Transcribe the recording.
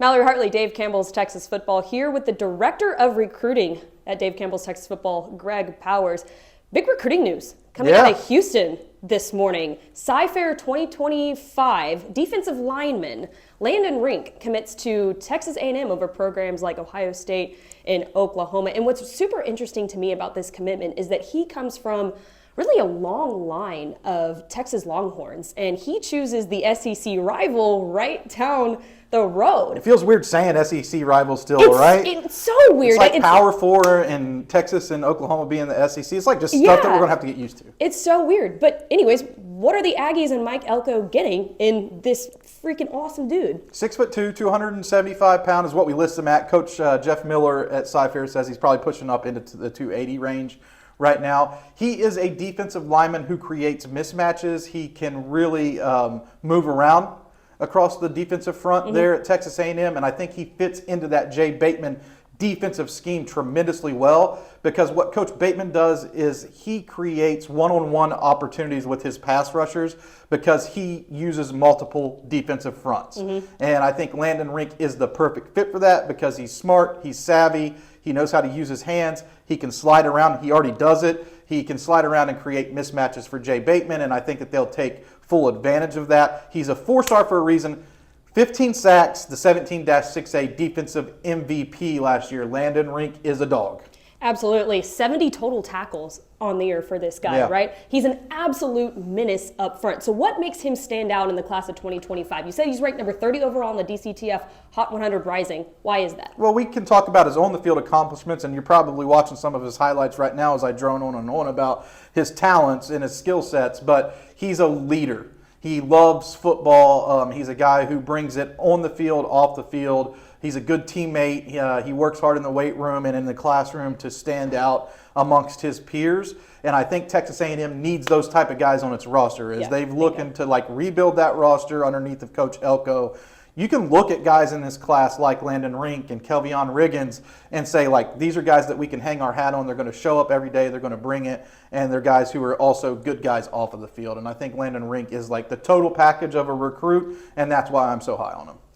Mallory Hartley, Dave Campbell's Texas Football, here with the Director of Recruiting at Dave Campbell's Texas Football, Greg Powers. Big recruiting news coming out of Houston this morning. Cy-Fair 2025 defensive lineman Landon Rink commits to Texas A&M over programs like Ohio State and Oklahoma. And what's super interesting to me about this commitment is that he comes from really a long line of Texas Longhorns, and he chooses the SEC rival right down the road. It feels weird saying SEC rival still, right? It's so weird. It's like Power Four and Texas and Oklahoma being the SEC. It's like just stuff that we're going to have to get used to. It's so weird. But anyways, what are the Aggies and Mike Elko getting in this freaking awesome dude? 6'2", 275 pounds is what we list him at. Coach Jeff Miller at Cy-Fair says he's probably pushing up into the 280 range right now. He is a defensive lineman who creates mismatches. He can really move around across the defensive front there at Texas A&M, and I think he fits into that Jay Bateman defensive scheme tremendously well, because what Coach Bateman does is he creates one-on-one opportunities with his pass rushers because he uses multiple defensive fronts. And I think Landon Rink is the perfect fit for that because he's smart, he's savvy, he knows how to use his hands, he can slide around, he already does it. He can slide around and create mismatches for Jay Bateman, and I think that they'll take full advantage of that. He's a four-star for a reason. 15 sacks, the 17-6A defensive MVP last year. Landon Rink is a dog. Absolutely. 70 total tackles on the year for this guy, right? He's an absolute menace up front. So what makes him stand out in the class of 2025? You said he's ranked number 30 overall in the DCTF Hot 100 Rising. Why is that? Well, we can talk about his on-the-field accomplishments, and you're probably watching some of his highlights right now as I drone on and on about his talents and his skill sets, but he's a leader. He loves football. He's a guy who brings it on the field, off the field. He's a good teammate. He works hard in the weight room and in the classroom to stand out amongst his peers. And I think Texas A&M needs those type of guys on its roster as they've looking to rebuild that roster underneath of Coach Elko. You can look at guys in this class like Landon Rink and Kelvion Riggins and say, these are guys that we can hang our hat on. They're going to show up every day. They're going to bring it. And they're guys who are also good guys off of the field. And I think Landon Rink is the total package of a recruit, and that's why I'm so high on him.